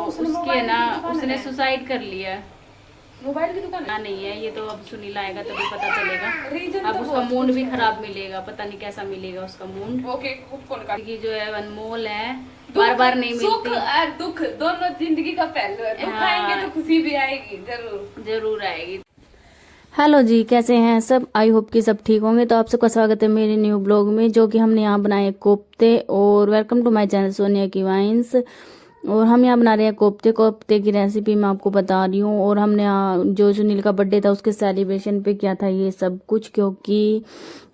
उसकी है ना, उसने सुसाइड कर लिया। मोबाइल की दुकान ना नहीं है ये तो, अब सुनील आएगा तभी पता चलेगा। रीजन अब तो उसका बहुत मूड कुछ भी है। खराब मिलेगा, पता नहीं कैसा मिलेगा उसका मूड। ओके कौन का जिंदगी जो है अनमोल है, बार बार नहीं सुख मिलती। और दुख दोनों जिंदगी का पहलू है। दुख आएंगे तो खुशी भी आएगी जरूर जरूर आएगी। हेलो जी, कैसे हैं सब? आई होप कि सब ठीक होंगे। तो आप सबका स्वागत है मेरे न्यू ब्लॉग में, जो कि हमने यहाँ बनाए कोफ्ते। और welcome to my channel Sonia की वाइन्स। और हम यहाँ बना रहे हैं कोफ्ते। कोफ्ते की रेसिपी मैं आपको बता रही हूँ। और हमने जो सुनील का बर्थडे था उसके सेलिब्रेशन पे किया था ये सब कुछ, क्योंकि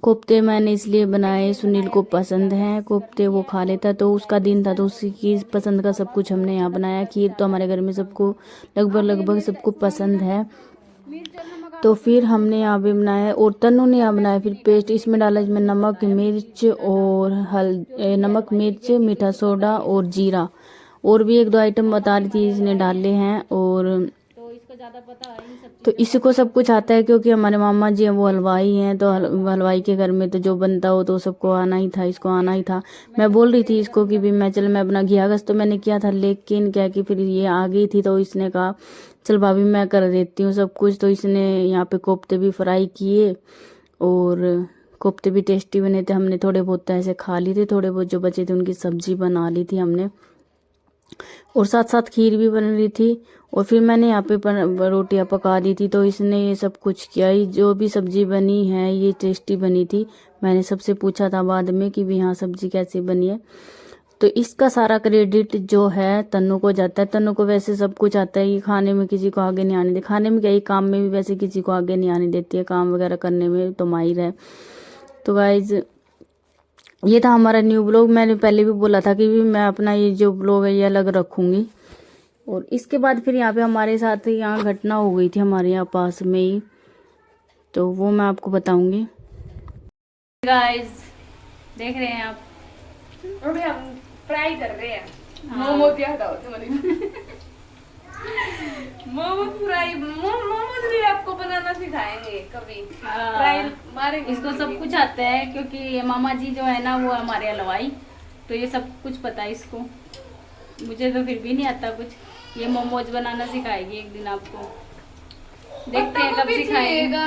कोफ्ते मैंने इसलिए बनाए, सुनील को पसंद है कोफ्ते, वो खा लेता। तो उसका दिन था तो उसी की पसंद का सब कुछ हमने यहाँ बनाया। खीर तो हमारे घर में सबको लगभग सबको पसंद है। तो फिर हमने यहाँ पे बनाया और तन्नू ने यहाँ बनाया फिर पेस्ट। इसमें डाला इसमें नमक मिर्च और नमक मिर्च, मीठा सोडा और जीरा। और भी एक दो आइटम बता रही थी इसने डाले हैं। और तो इसको ज्यादा पता है इन सब, तो इसको सब कुछ आता है क्योंकि हमारे मामा जी हैं वो हलवाई हैं। तो हलवाई के घर में तो जो बनता हो तो सबको आना ही था, इसको आना ही था। मैं बोल रही थी इसको कि भी मैं अपना घी गस्त तो मैंने किया था, लेकिन क्या कि फिर ये आ गई थी तो इसने कहा चल भाभी मैं कर देती हूँ सब कुछ। तो इसने यहाँ पे कोफ्ते भी फ्राई किए और कोफ्ते भी टेस्टी बने थे। हमने थोड़े बहुत ऐसे खा लिए थे, थोड़े बहुत जो बचे थे उनकी सब्जी बना ली थी हमने। और साथ साथ खीर भी बन रही थी। और फिर मैंने यहाँ पे रोटियां पका दी थी। तो इसने ये सब कुछ किया ही, जो भी सब्जी बनी है ये टेस्टी बनी थी। मैंने सबसे पूछा था बाद में कि भी हाँ सब्जी कैसी बनी है। तो इसका सारा क्रेडिट जो है तन्नू को जाता है। तन्नू को वैसे सब कुछ आता है, ये खाने में किसी को आगे नहीं आने दे। खाने में क्या, ये काम में भी वैसे किसी को आगे नहीं आने देती है, काम वगैरह करने में तो माहिर है। तो गाइज ये था हमारा न्यू ब्लॉग। मैंने पहले भी बोला था कि भी मैं अपना ये जो ब्लॉग है ये अलग रखूंगी। और इसके बाद फिर यहाँ पे हमारे साथ यहाँ घटना हो गई थी हमारे यहाँ पास में ही, तो वो मैं आपको बताऊंगी। गाइज देख रहे हैं आप, अभी हम फ्राई कर रहे हैं हाँ। मोमो क्या था मोमोज फ्राई। मोमोज भी आपको बनाना सिखाएंगे कभी, फ्राई मारेंगे। इसको सब कुछ आता है क्योंकि ये मामा जी जो है ना वो हमारे हलवाई, तो ये सब कुछ पता है इसको। मुझे तो फिर भी नहीं आता कुछ। ये मोमोज बनाना सिखाएगी एक दिन आपको, देखते हैं कब सिखाएगा।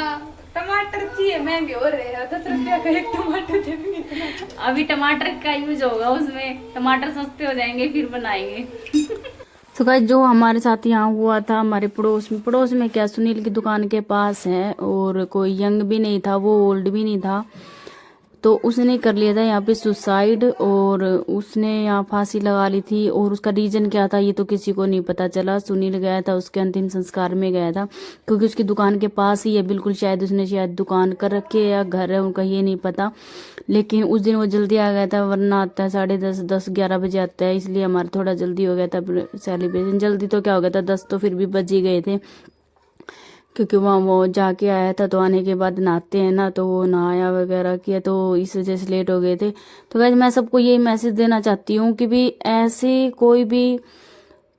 टमाटर चाहिए, महंगे हो रहे हैं, 10 रुपया का एक टमाटर देंगे। अभी टमाटर का यूज होगा उसमें, टमाटर सस्ते हो जाएंगे फिर बनाएंगे। तो गाइस जो हमारे साथ यहाँ हुआ था हमारे पड़ोस में क्या, सुनील की दुकान के पास है। और कोई यंग भी नहीं था, वो ओल्ड भी नहीं था। तो उसने कर लिया था यहाँ पे सुसाइड, और उसने यहाँ फांसी लगा ली थी। और उसका रीजन क्या था ये तो किसी को नहीं पता चला। सुनील गया था उसके अंतिम संस्कार में गया था, क्योंकि उसकी दुकान के पास ही है बिल्कुल। शायद उसने दुकान कर रखी है या घर है उनका, ये नहीं पता। लेकिन उस दिन वो जल्दी आ गया था, वरना आता है 10:30 11 बजे आता है, इसलिए हमारा थोड़ा जल्दी हो गया था सेलिब्रेशन। जल्दी तो क्या हो गया था, 10 तो फिर भी बज ही गए थे, क्योंकि वहाँ वो जाके आया था। तो आने के बाद नहाते हैं ना, तो वो नहाया वगैरह किया, तो इस वजह से लेट हो गए थे। तो गाइस मैं सबको यही मैसेज देना चाहती हूँ कि भी ऐसे कोई भी,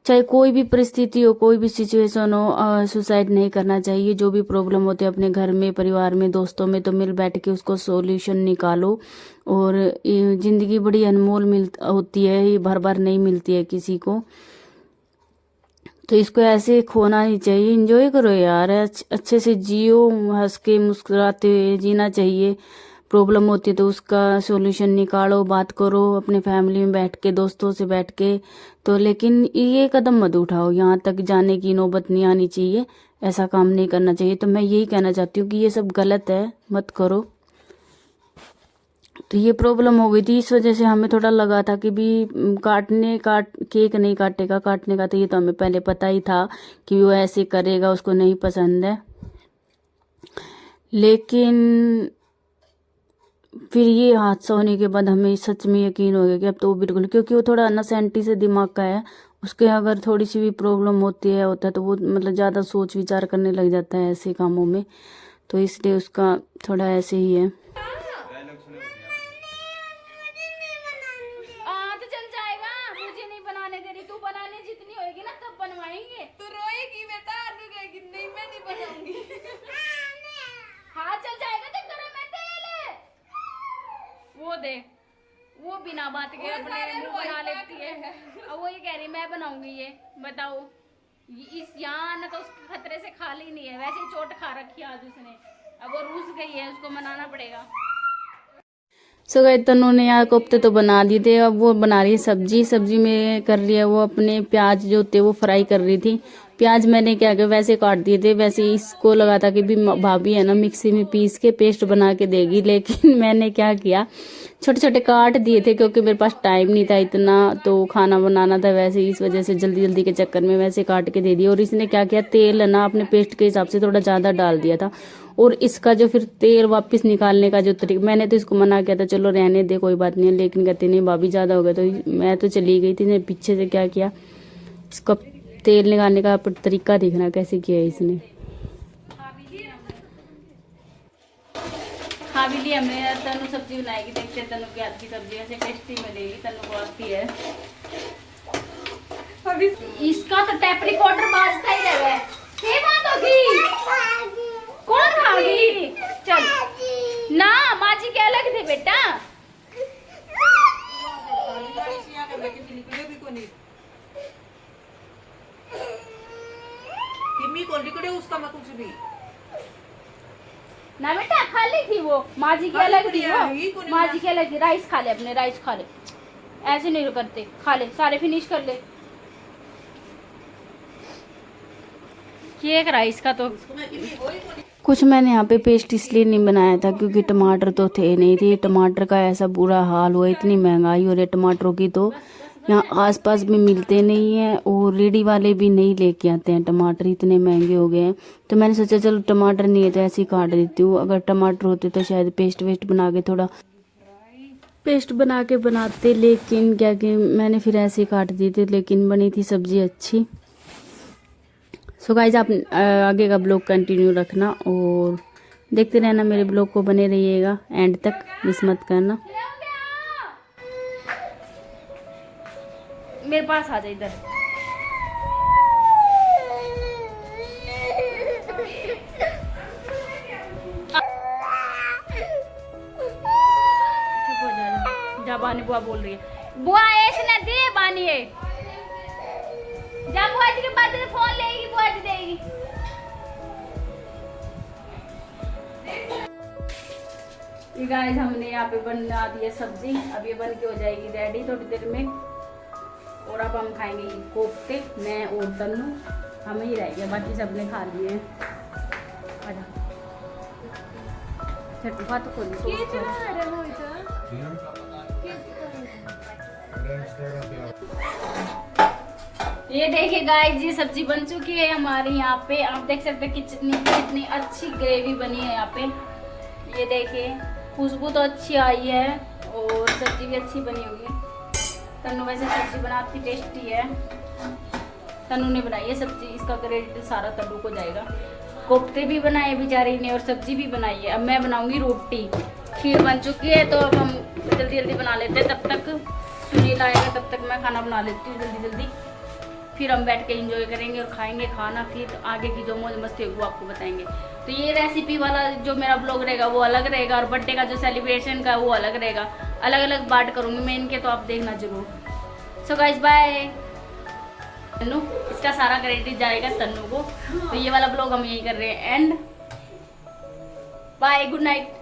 चाहे कोई भी परिस्थिति हो, कोई भी सिचुएशन हो, सुसाइड नहीं करना चाहिए। जो भी प्रॉब्लम होते हैं अपने घर में, परिवार में, दोस्तों में, तो मिल बैठ के उसको सॉल्यूशन निकालो। और ये जिंदगी बड़ी अनमोल होती है, ये बार बार नहीं मिलती है किसी को। तो इसको ऐसे खोना नहीं चाहिए। एंजॉय करो यार, अच्छे से जियो, हंस के मुस्कुराते हुए जीना चाहिए। प्रॉब्लम होती है तो उसका सॉल्यूशन निकालो, बात करो अपने फैमिली में बैठ के, दोस्तों से बैठ के। तो लेकिन ये कदम मत उठाओ, यहाँ तक जाने की नौबत नहीं आनी चाहिए, ऐसा काम नहीं करना चाहिए। तो मैं यही कहना चाहती हूँ कि ये सब गलत है, मत करो। तो ये प्रॉब्लम हो गई थी, इस वजह से हमें थोड़ा लगा था कि भी केक नहीं काटेगा, काटने का तो ये तो हमें पहले पता ही था कि वो ऐसे करेगा, उसको नहीं पसंद है। लेकिन फिर ये हादसा होने के बाद हमें सच में यकीन हो गया कि अब तो वो बिल्कुल, क्योंकि वो थोड़ा नसेंटी से दिमाग का है, उसके अगर थोड़ी सी भी प्रॉब्लम होता है तो वो मतलब ज़्यादा सोच विचार करने लग जाता है ऐसे कामों में। तो इसलिए उसका थोड़ा ऐसे ही है। तो चल जाएगा, मुझे नहीं बनाने दे रही, तू बनाने जितनी होगी ना तब बनवाएंगे। तू रोएगी बेटा, रोएगी नहीं, मैं नहीं बनाऊंगी। हाँ चल जाएगा, देख तेरा मैं तेल है। वो वो बिना बात के अपने मुंह बना लेती है। अब वो ये कह रही मैं बनाऊंगी ये, बताओ इस यहाँ ना तो उसके खतरे से खाली नहीं है, वैसे ही चोट खा रखी है आज उसने, अब वो रूस गई है, उसको मनाना पड़ेगा। सो गए तनु ने यहाँ कोफ्ते तो बना दिए थे, अब वो बना रही है सब्जी। सब्जी में कर रही है वो अपने प्याज जो थे वो फ्राई कर रही थी। प्याज मैंने क्या किया वैसे काट दिए थे, वैसे इसको लगा था कि भी भाभी है ना मिक्सी में पीस के पेस्ट बना के देगी, लेकिन मैंने क्या किया छोटे छोटे काट दिए थे क्योंकि मेरे पास टाइम नहीं था इतना, तो खाना बनाना था वैसे, इस वजह से जल्दी जल्दी के चक्कर में वैसे काट के दे दिया। और इसने क्या किया तेल है ना अपने पेस्ट के हिसाब से थोड़ा ज़्यादा डाल दिया था, और इसका जो फिर तेल वापस निकालने का जो तरीका, मैंने तो इसको मना किया था चलो रहने दे कोई बात नहीं है, लेकिन कहते नहीं भाभी ज़्यादा हो गया, तो मैं तो चली गई थी। पीछे से क्या किया इसका तेल निकालने का तरीका देखना कैसे किया है इसने। खा भी लिया हमने। तनु सब्जी बनाएगी, देखते हैं तनु के हाथ की सब्जी ऐसे टेस्टी मिलेगी, तनु को आती है। इसका तो टैप रिकॉर्डर बाजता ही रह गया, ये बात होगी कौन खागी? चल ना माँ जी के अलग थे बेटा। उसका मैं कुछ भी ना बेटा खाली थी वो, माँ जी की अलग थी वो, माँ जी की अलग थी। राइस खा ले अपने, राइस खा ले, ऐसे नहीं करते, खा ले सारे फिनिश कर ले केक राइस का। तो कुछ मैंने यहाँ पे पेस्ट इसलिए नहीं बनाया था क्योंकि टमाटर तो थे नहीं थे, टमाटर का ऐसा बुरा हाल हुआ, इतनी महंगाई हो रही है टमाटरों की, तो यहाँ आसपास भी मिलते नहीं हैं और रेडी वाले भी नहीं लेके आते हैं, टमाटर इतने महंगे हो गए हैं। तो मैंने सोचा चलो टमाटर नहीं है तो ऐसे ही काट देती हूँ, अगर टमाटर होते तो शायद पेस्ट वेस्ट बना के थोड़ा पेस्ट बना के बनाते, लेकिन क्या कि मैंने फिर ऐसे ही काट दी थी, लेकिन बनी थी सब्जी अच्छी। सो गाइज आप आगे का ब्लॉग कंटिन्यू रखना और देखते रहना मेरे ब्लॉग को, बने रहिएगा एंड तक, मिस मत करना। मेरे पास आ जा इधर। चुप हो जा, बानी बुआ बोल रही है, बुआ ऐसे ना दे बानी है, जा बुआ जी के पास से फोन लेगी, बुआ जी देगी। गाइस हमने यहाँ पे बना दी है सब्जी, अब ये बन के हो जाएगी रेडी थोड़ी देर में, और अब हम खाएंगे ये कोफ्ते, मैं और तन्नू, हम ही रह गए, बाकी सबने खा लिए हैं। आजा छठुआ तो कोई ये देखिए गाइस जी सब्जी बन चुकी है हमारी यहाँ पे, आप देख सकते हैं कितनी अच्छी ग्रेवी बनी है यहाँ पे। ये देखिए खुशबू तो अच्छी आई है और सब्जी भी अच्छी बनी होगी। तन्नू वैसे सब्जी बनाती टेस्टी है, तन्नू ने बनाई है सब्जी, इसका क्रेडिट सारा तन्नू को जाएगा। कोफ्ते भी बनाए बेचारी ने और सब्जी भी बनाई है। अब मैं बनाऊंगी रोटी, खीर बन चुकी है तो अब हम जल्दी जल्दी बना लेते हैं, तब तक सुनील आएगा, तब तक मैं खाना बना लेती हूँ जल्दी जल्दी, फिर हम बैठ के एंजॉय करेंगे और खाएंगे खाना, फिर आगे की जो मौज मस्ती होगी वो आपको बताएंगे। तो ये रेसिपी वाला जो मेरा ब्लॉग रहेगा वो अलग रहेगा, और बर्थडे का जो सेलिब्रेशन का वो अलग रहेगा, अलग अलग बात करूँगी मैं इनके, तो आप देखना जरूर। So guys bye. तन्नू, इसका सारा क्रेडिट जाएगा तन्नू को। तो ये वाला ब्लॉग हम यही कर रहे हैं एंड बाय, गुड नाइट।